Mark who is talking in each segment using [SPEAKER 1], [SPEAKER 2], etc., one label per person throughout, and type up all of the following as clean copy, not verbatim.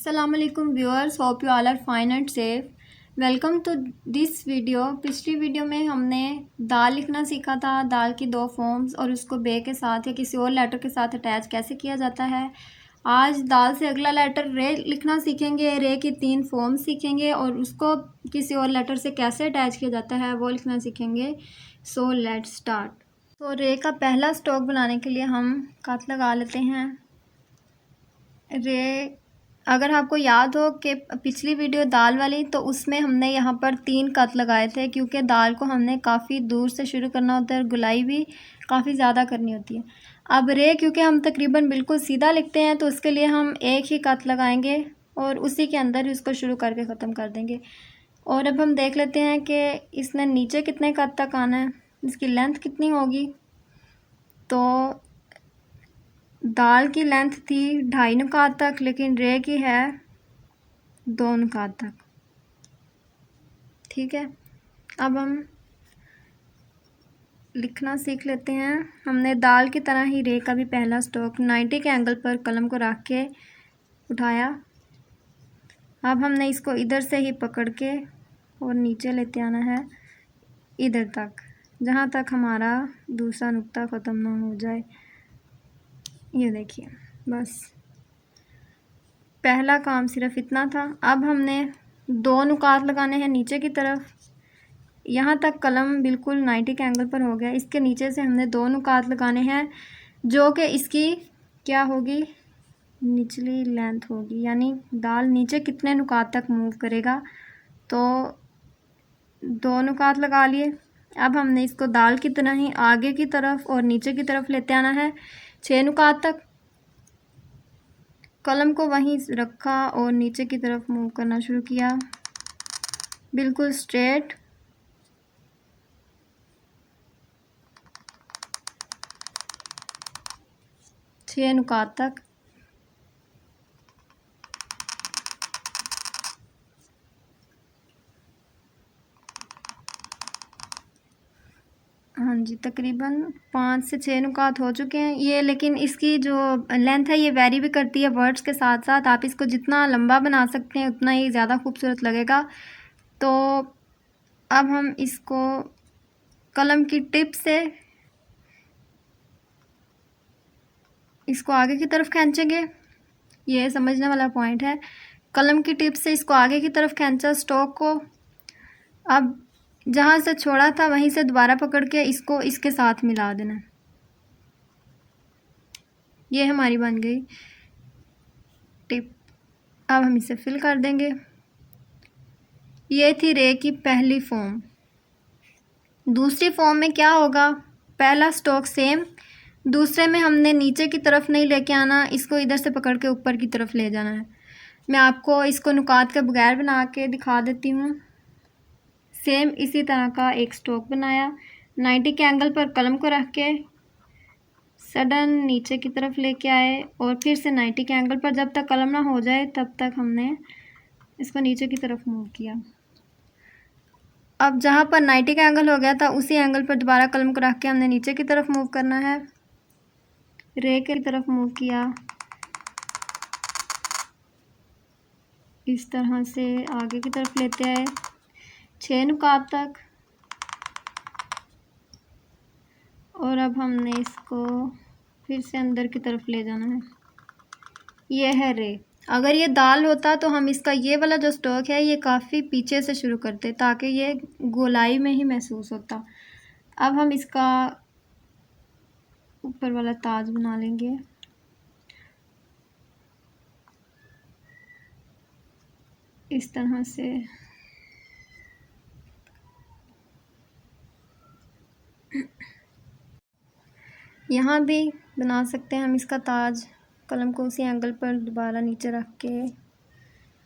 [SPEAKER 1] Assalamu alaikum viewers, hope you all are fine and safe. Welcome to this video. पिछली video में हमने दाल लिखना सीखा था, दाल की दो फॉर्म्स और उसको बे के साथ या किसी और लेटर के साथ अटैच कैसे किया जाता है। आज दाल से अगला लेटर रे लिखना सीखेंगे, रे की 3 फॉर्म सीखेंगे और उसको किसी और लेटर से कैसे अटैच किया जाता है वो लिखना सीखेंगे। So let's start. तो रे का पहला स्ट्रोक बनाने के लिए हम कट लगा लेते हैं। रे, अगर आपको याद हो कि पिछली वीडियो दाल वाली, तो उसमें हमने यहाँ पर 3 कट लगाए थे क्योंकि दाल को हमने काफ़ी दूर से शुरू करना होता है और गुलाई भी काफ़ी ज़्यादा करनी होती है। अब रे क्योंकि हम तकरीबन बिल्कुल सीधा लिखते हैं तो उसके लिए हम एक ही कट लगाएंगे और उसी के अंदर इसको शुरू करके ख़त्म कर देंगे। और अब हम देख लेते हैं कि इसने नीचे कितने कट तक आना है, इसकी लेंथ कितनी होगी। तो दाल की लेंथ थी 2.5 नुकात तक, लेकिन रे की है 2 नुकात तक। ठीक है, अब हम लिखना सीख लेते हैं। हमने दाल की तरह ही रे का भी पहला स्ट्रोक 90 के एंगल पर कलम को रख के उठाया। अब हमने इसको इधर से ही पकड़ के और नीचे लेते आना है इधर तक, जहाँ तक हमारा दूसरा नुक्ता ख़त्म ना हो जाए। ये देखिए, बस पहला काम सिर्फ इतना था। अब हमने 2 नुकात लगाने हैं नीचे की तरफ। यहाँ तक कलम बिल्कुल 90 के एंगल पर हो गया। इसके नीचे से हमने 2 नुकात लगाने हैं जो कि इसकी क्या होगी, निचली लेंथ होगी, यानी दाल नीचे कितने नुकात तक मूव करेगा। तो 2 नुकात लगा लिए। अब हमने इसको दाल की तरह ही आगे की तरफ और नीचे की तरफ लेते आना है 6 नुकात तक। कलम को वहीं रखा और नीचे की तरफ मूव करना शुरू किया, बिल्कुल स्ट्रेट। छः नुकात तक। हाँ जी, तकरीबन 5 से 6 नुकात हो चुके हैं ये। लेकिन इसकी जो लेंथ है ये वेरी भी करती है वर्ड्स के साथ साथ। आप इसको जितना लंबा बना सकते हैं उतना ही ज़्यादा खूबसूरत लगेगा। तो अब हम इसको कलम की टिप से इसको आगे की तरफ खींचेंगे। ये समझने वाला पॉइंट है। कलम की टिप से इसको आगे की तरफ खींचा स्ट्रोक को। अब जहाँ से छोड़ा था वहीं से दोबारा पकड़ के इसको इसके साथ मिला देना। ये हमारी बन गई टिप। अब हम इसे फिल कर देंगे। ये थी रे की पहली फॉर्म। दूसरी फॉर्म में क्या होगा, पहला स्ट्रोक सेम, दूसरे में हमने नीचे की तरफ नहीं लेके आना, इसको इधर से पकड़ के ऊपर की तरफ ले जाना है। मैं आपको इसको नुकात के बगैर बना के दिखा देती हूँ। सेम इसी तरह का एक स्ट्रोक बनाया, 90 के एंगल पर कलम को रख के सडन नीचे की तरफ लेके आए और फिर से 90 के एंगल पर, जब तक कलम ना हो जाए तब तक हमने इसको नीचे की तरफ मूव किया। अब जहाँ पर 90 का एंगल हो गया था उसी एंगल पर दोबारा कलम को रख के हमने नीचे की तरफ मूव करना है। रे की तरफ मूव किया, इस तरह से आगे की तरफ लेते आए 6 नुकात तक। और अब हमने इसको फिर से अंदर की तरफ ले जाना है। ये है रे। अगर ये दाल होता तो हम इसका ये वाला जो स्ट्रोक है ये काफ़ी पीछे से शुरू करते ताकि ये गोलाई में ही महसूस होता। अब हम इसका ऊपर वाला ताज बना लेंगे। इस तरह से यहाँ भी बना सकते हैं हम इसका ताज। कलम को उसी एंगल पर दोबारा नीचे रख के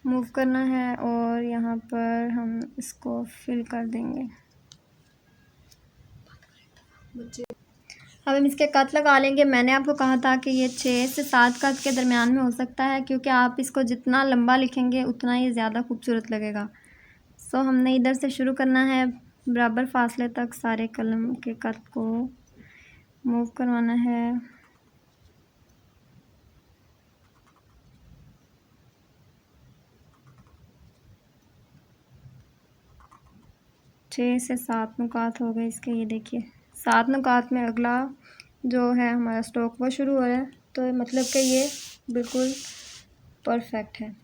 [SPEAKER 1] मूव करना है और यहाँ पर हम इसको फिल कर देंगे। अब हम इसके कट लगा लेंगे। मैंने आपको कहा था कि ये 6 से 7 कट के दरमियान में हो सकता है क्योंकि आप इसको जितना लंबा लिखेंगे उतना ही ज़्यादा खूबसूरत लगेगा। सो हमने इधर से शुरू करना है, बराबर फासले तक सारे कलम के कट को मूव करवाना है। 6 से 7 नुकात हो गए इसके। ये देखिए 7 नुकात में अगला जो है हमारा स्ट्रोक वो शुरू हो रहा है, तो मतलब कि ये बिल्कुल परफेक्ट है।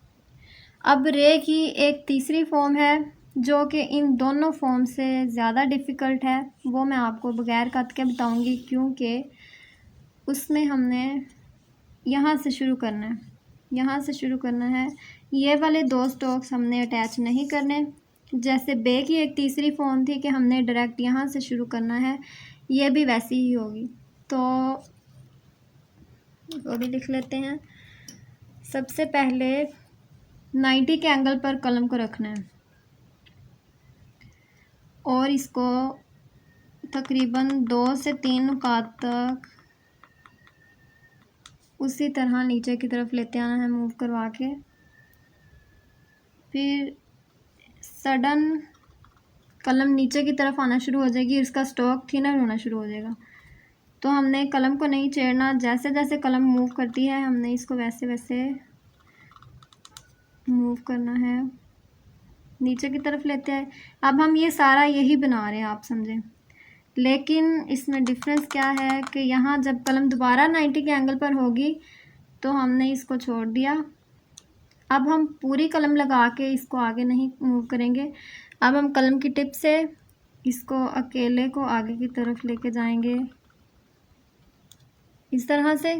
[SPEAKER 1] अब रे की एक तीसरी फॉर्म है जो कि इन दोनों फॉर्म से ज़्यादा डिफ़िकल्ट है, वो मैं आपको बगैर कट के बताऊंगी, क्योंकि उसमें हमने यहाँ से शुरू करना है, यहाँ से शुरू करना है। ये वाले 2 स्ट्रोक्स हमने अटैच नहीं करने। जैसे बे की एक तीसरी फॉर्म थी कि हमने डायरेक्ट यहाँ से शुरू करना है, ये भी वैसी ही होगी। तो वो भी लिख लेते हैं। सबसे पहले 90 के एंगल पर कलम को रखना है और इसको तकरीबन 2 से 3 नुकात तक उसी तरह नीचे की तरफ लेते आना है, मूव करवा के। फिर सडन कलम नीचे की तरफ आना शुरू हो जाएगी, इसका स्ट्रोक थिनर होना शुरू हो जाएगा। तो हमने कलम को नहीं छेड़ना, जैसे जैसे कलम मूव करती है हमने इसको वैसे वैसे मूव करना है, नीचे की तरफ लेते हैं। अब हम ये सारा यही बना रहे हैं, आप समझें। लेकिन इसमें डिफरेंस क्या है कि यहाँ जब कलम दोबारा 90 के एंगल पर होगी तो हमने इसको छोड़ दिया। अब हम पूरी कलम लगा के इसको आगे नहीं मूव करेंगे। अब हम कलम की टिप से इसको अकेले को आगे की तरफ लेके जाएंगे इस तरह से।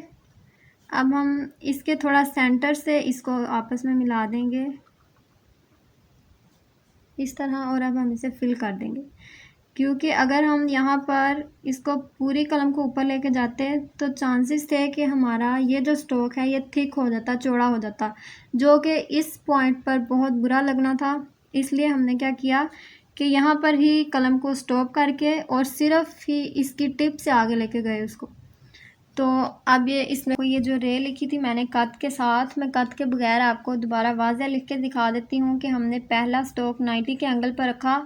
[SPEAKER 1] अब हम इसके थोड़ा सेंटर से इसको आपस में मिला देंगे इस तरह, और अब हम इसे फिल कर देंगे, क्योंकि अगर हम यहाँ पर इसको पूरी कलम को ऊपर लेके जाते तो चांसेस थे कि हमारा ये जो स्ट्रोक है ये थिक हो जाता, चौड़ा हो जाता, जो कि इस पॉइंट पर बहुत बुरा लगना था। इसलिए हमने क्या किया कि यहाँ पर ही कलम को स्टॉप करके और सिर्फ ही इसकी टिप से आगे लेके गए उसको। तो अब ये इसमें ये जो रे लिखी थी मैंने कत के साथ, मैं कत के बगैर आपको दोबारा वाज़ह लिख के दिखा देती हूँ कि हमने पहला स्ट्रोक 90 के एंगल पर रखा,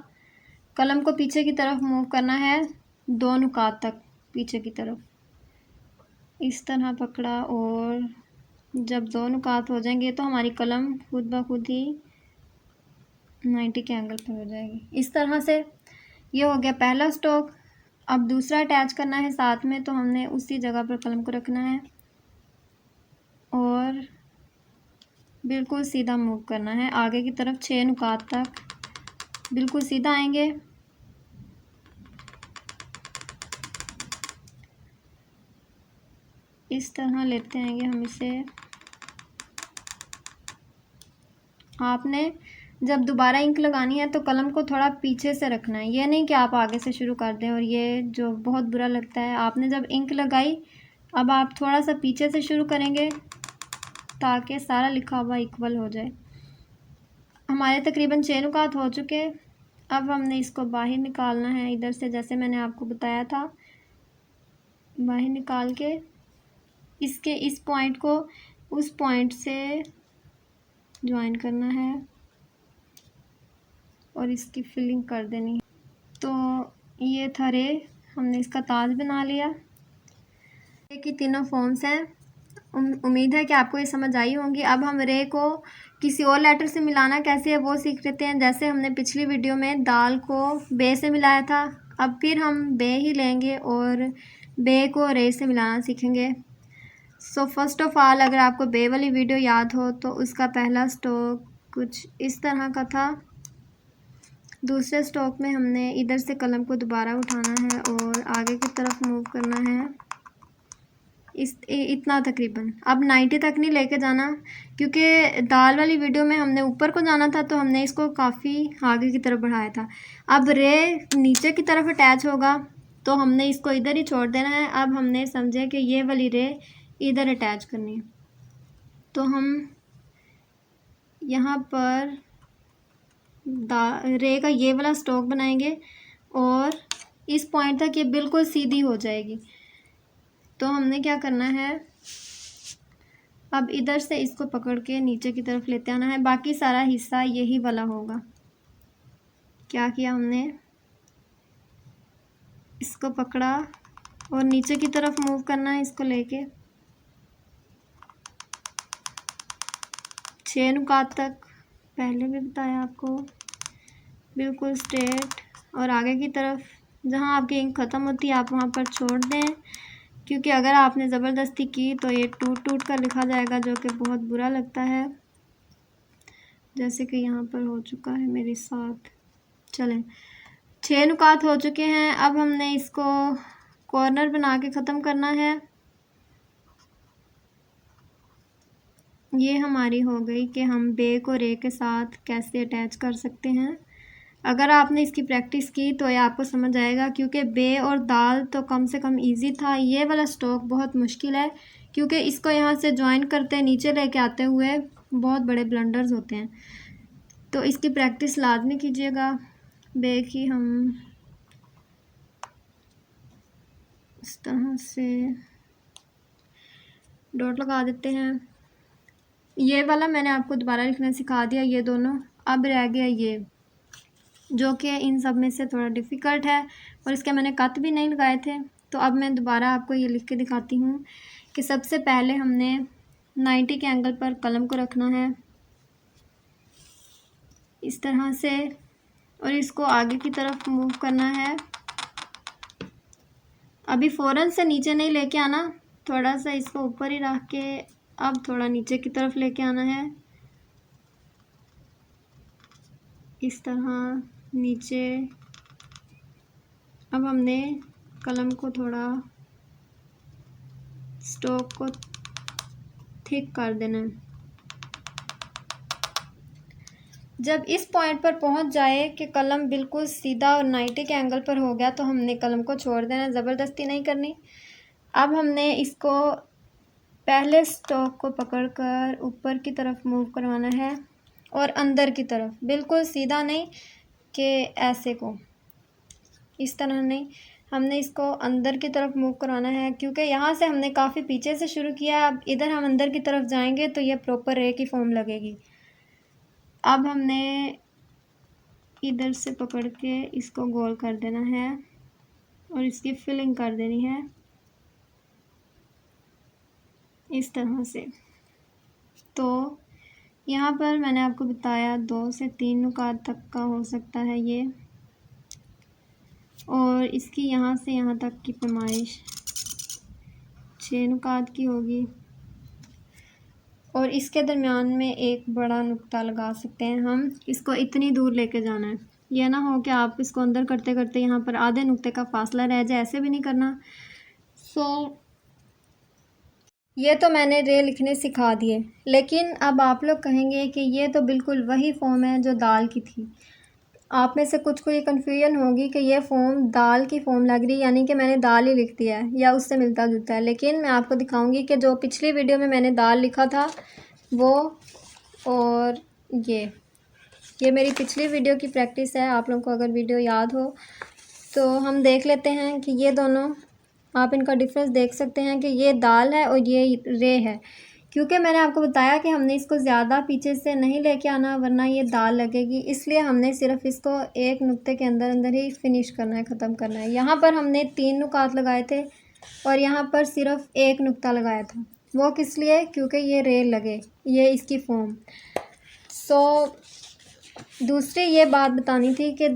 [SPEAKER 1] कलम को पीछे की तरफ मूव करना है 2 नुकात तक पीछे की तरफ, इस तरह पकड़ा, और जब 2 नुकात हो जाएंगे तो हमारी कलम खुद ब खुद ही 90 के एंगल पर हो जाएगी इस तरह से। ये हो गया पहला स्ट्रोक। अब दूसरा अटैच करना है साथ में, तो हमने उसी जगह पर कलम को रखना है और बिल्कुल सीधा मूव करना है आगे की तरफ 6 नुकात तक, बिल्कुल सीधा आएंगे। इस तरह लेते आएंगे हम इसे। आपने जब दोबारा इंक लगानी है तो कलम को थोड़ा पीछे से रखना है, ये नहीं कि आप आगे से शुरू कर दें, और ये जो बहुत बुरा लगता है। आपने जब इंक लगाई अब आप थोड़ा सा पीछे से शुरू करेंगे ताकि सारा लिखा हुआ इक्वल हो जाए। हमारे तकरीबन 6 नुकात हो चुके। अब हमने इसको बाहर निकालना है इधर से, जैसे मैंने आपको बताया था। बाहर निकाल के इसके इस पॉइंट को उस पॉइंट से ज्वाइन करना है और इसकी फिलिंग कर देनी है। तो ये था रे, हमने इसका ताज बना लिया। रे की तीनों फॉर्म्स हैं। उम्मीद है कि आपको ये समझ आई होंगी। अब हम रे को किसी और लेटर से मिलाना कैसे है वो सीख लेते हैं। जैसे हमने पिछली वीडियो में दाल को बे से मिलाया था, अब फिर हम बे ही लेंगे और बे को रे से मिलाना सीखेंगे। सो फर्स्ट ऑफ ऑल, अगर आपको बे वाली वीडियो याद हो तो उसका पहला स्ट्रोक कुछ इस तरह का था। दूसरे स्ट्रोक में हमने इधर से कलम को दोबारा उठाना है और आगे की तरफ मूव करना है इतना तकरीबन। अब 90 तक नहीं लेके जाना, क्योंकि दाल वाली वीडियो में हमने ऊपर को जाना था तो हमने इसको काफ़ी आगे की तरफ बढ़ाया था। अब रे नीचे की तरफ अटैच होगा तो हमने इसको इधर ही छोड़ देना है। अब हमने समझे कि ये वाली रे इधर अटैच करनी है, तो हम यहाँ पर रे का ये वाला स्ट्रोक बनाएंगे और इस पॉइंट तक ये बिल्कुल सीधी हो जाएगी। तो हमने क्या करना है, अब इधर से इसको पकड़ के नीचे की तरफ लेते आना है। बाकी सारा हिस्सा यही वाला होगा। क्या किया हमने, इसको पकड़ा और नीचे की तरफ मूव करना है इसको लेके 6 नुकात तक, पहले भी बताया आपको, बिल्कुल स्ट्रेट और आगे की तरफ जहाँ आपकी इंक ख़त्म होती है आप वहाँ पर छोड़ दें, क्योंकि अगर आपने ज़बरदस्ती की तो ये टूट टूट कर लिखा जाएगा, जो कि बहुत बुरा लगता है, जैसे कि यहाँ पर हो चुका है मेरे साथ। चलें, 6 नुकात हो चुके हैं। अब हमने इसको कॉर्नर बना के ख़त्म करना है। ये हमारी हो गई कि हम बे को रे के साथ कैसे अटैच कर सकते हैं। अगर आपने इसकी प्रैक्टिस की तो ये आपको समझ आएगा, क्योंकि बे और दाल तो कम से कम इजी था। ये वाला स्ट्रोक बहुत मुश्किल है, क्योंकि इसको यहाँ से ज्वाइन करते नीचे लेके आते हुए बहुत बड़े ब्लंडर्स होते हैं। तो इसकी प्रैक्टिस लाजमी कीजिएगा। बे की हम इस तरह से डॉट लगा देते हैं। ये वाला मैंने आपको दोबारा लिखना सिखा दिया, ये दोनों। अब रह गया ये, जो कि इन सब में से थोड़ा डिफ़िकल्ट है और इसके मैंने कट भी नहीं लगाए थे। तो अब मैं दोबारा आपको ये लिख के दिखाती हूँ कि सबसे पहले हमने 90 के एंगल पर कलम को रखना है इस तरह से, और इसको आगे की तरफ मूव करना है। अभी फ़ौरन से नीचे नहीं लेके आना, थोड़ा सा इसको ऊपर ही रख के अब थोड़ा नीचे की तरफ लेके आना है, इस तरह नीचे। अब हमने कलम को थोड़ा स्ट्रोक को थिक कर देना है। जब इस पॉइंट पर पहुंच जाए कि कलम बिल्कुल सीधा और 90 के एंगल पर हो गया तो हमने कलम को छोड़ देना, ज़बरदस्ती नहीं करनी। अब हमने इसको पहले स्ट्रोक को पकड़कर ऊपर की तरफ मूव करवाना है और अंदर की तरफ, बिल्कुल सीधा नहीं कि ऐसे को, इस तरह नहीं, हमने इसको अंदर की तरफ मूव करवाना है, क्योंकि यहाँ से हमने काफ़ी पीछे से शुरू किया। अब इधर हम अंदर की तरफ जाएंगे तो ये प्रॉपर रे की फॉर्म लगेगी। अब हमने इधर से पकड़ के इसको गोल कर देना है और इसकी फिलिंग कर देनी है इस तरह से। तो यहाँ पर मैंने आपको बताया 2 से 3 नुकात तक का हो सकता है ये, और इसकी यहाँ से यहाँ तक की पैमाइश 6 नुकात की होगी, और इसके दरमियान में एक बड़ा नुक्ता लगा सकते हैं हम। इसको इतनी दूर लेके जाना है, यह ना हो कि आप इसको अंदर करते करते यहाँ पर आधे नुक्ते का फासला रह जाए, ऐसे भी नहीं करना। ये तो मैंने रे लिखने सिखा दिए, लेकिन अब आप लोग कहेंगे कि ये तो बिल्कुल वही फॉर्म है जो दाल की थी। आप में से कुछ को ये कन्फ्यूजन होगी कि ये फॉर्म दाल की फॉर्म लग रही, यानी कि मैंने दाल ही लिख दिया है या उससे मिलता जुलता है। लेकिन मैं आपको दिखाऊंगी कि जो पिछली वीडियो में मैंने दाल लिखा था वो, और ये मेरी पिछली वीडियो की प्रैक्टिस है। आप लोगों को अगर वीडियो याद हो तो हम देख लेते हैं कि ये दोनों, आप इनका डिफरेंस देख सकते हैं कि ये दाल है और ये रे है, क्योंकि मैंने आपको बताया कि हमने इसको ज़्यादा पीछे से नहीं लेके आना वरना ये दाल लगेगी, इसलिए हमने सिर्फ इसको एक नुक्ते के अंदर अंदर ही फिनिश करना है, ख़त्म करना है। यहाँ पर हमने 3 नुकात लगाए थे और यहाँ पर सिर्फ एक नुक्ता लगाया था। वो किस लिए? क्योंकि ये रे लगे, ये इसकी फॉर्म। दूसरी ये बात बतानी थी कि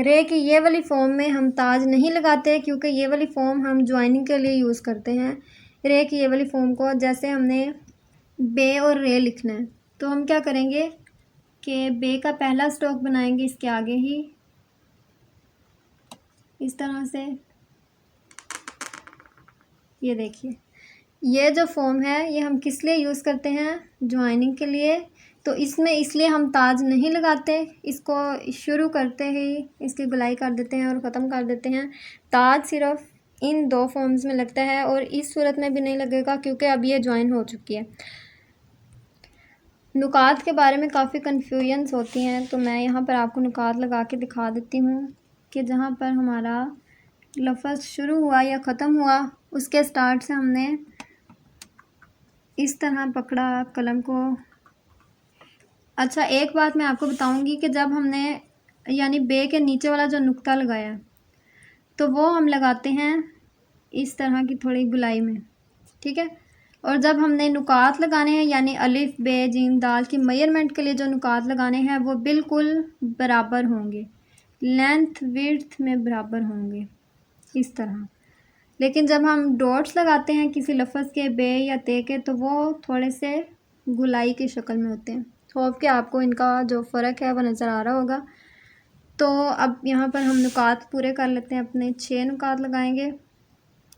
[SPEAKER 1] रे की ये वाली फॉर्म में हम ताज नहीं लगाते, क्योंकि ये वाली फॉर्म हम ज्वाइनिंग के लिए यूज़ करते हैं। रे की ये वाली फॉर्म को, जैसे हमने बे और रे लिखना है तो हम क्या करेंगे कि बे का पहला स्ट्रोक बनाएंगे इसके आगे ही, इस तरह से। ये देखिए, ये जो फॉर्म है ये हम किस लिए यूज़ करते हैं? ज्वाइनिंग के लिए। तो इसमें इसलिए हम ताज नहीं लगाते, इसको शुरू करते ही इसकी गुलाई कर देते हैं और ख़त्म कर देते हैं। ताज सिर्फ इन 2 फॉर्म्स में लगता है और इस सूरत में भी नहीं लगेगा, क्योंकि अब ये ज्वाइन हो चुकी है। नुकात के बारे में काफ़ी कन्फ्यूजन्स होती हैं, तो मैं यहाँ पर आपको नुकात लगा के दिखा देती हूँ कि जहाँ पर हमारा लफ्ज़ शुरू हुआ या ख़त्म हुआ उसके स्टार्ट से हमने इस तरह पकड़ा कलम को। अच्छा, एक बात मैं आपको बताऊंगी कि जब हमने यानी बे के नीचे वाला जो नुक्ता लगाया तो वो हम लगाते हैं इस तरह की थोड़ी गुलाई में, ठीक है। और जब हमने नुकात लगाने हैं यानी अलिफ बे जीम दाल की मेजरमेंट के लिए जो नुकात लगाने हैं वो बिल्कुल बराबर होंगे, लेंथ विड्थ में बराबर होंगे, इस तरह। लेकिन जब हम डॉट्स लगाते हैं किसी लफ्ज़ के, बे या ते के, तो वो थोड़े से गुलाई की शक्ल में होते हैं। होप कि आपको इनका जो फ़र्क है वो नज़र आ रहा होगा। तो अब यहाँ पर हम नुकात पूरे कर लेते हैं अपने। 6 नुकात लगाएंगे,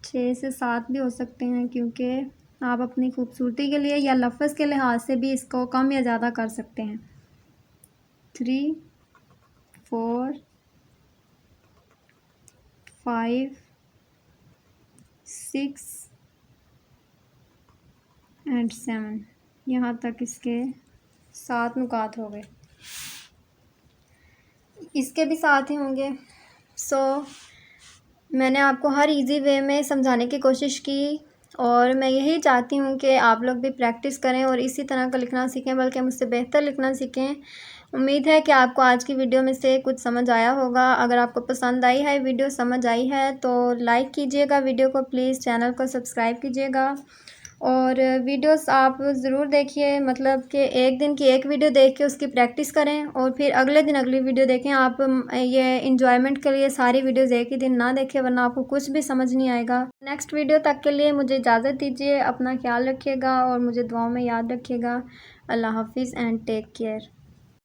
[SPEAKER 1] 6 से 7 भी हो सकते हैं, क्योंकि आप अपनी खूबसूरती के लिए या लफ्ज़ के लिहाज से भी इसको कम या ज़्यादा कर सकते हैं। 3 4 5 6 एंड 7, यहाँ तक इसके 7 नुकात हो गए। इसके भी 7 ही होंगे। मैंने आपको हर इजी वे में समझाने की कोशिश की, और मैं यही चाहती हूँ कि आप लोग भी प्रैक्टिस करें और इसी तरह का लिखना सीखें, बल्कि मुझसे बेहतर लिखना सीखें। उम्मीद है कि आपको आज की वीडियो में से कुछ समझ आया होगा। अगर आपको पसंद आई है वीडियो, समझ आई है, तो लाइक कीजिएगा वीडियो को, प्लीज़ चैनल को सब्सक्राइब कीजिएगा। और वीडियोस आप ज़रूर देखिए, मतलब कि एक दिन की एक वीडियो देख के उसकी प्रैक्टिस करें और फिर अगले दिन अगली वीडियो देखें। आप ये इंजॉयमेंट के लिए सारी वीडियोस एक ही दिन ना देखें, वरना आपको कुछ भी समझ नहीं आएगा। नेक्स्ट वीडियो तक के लिए मुझे इजाज़त दीजिए। अपना ख्याल रखिएगा और मुझे दुआओं में याद रखिएगा। अल्लाह हाफिज़ एंड टेक केयर।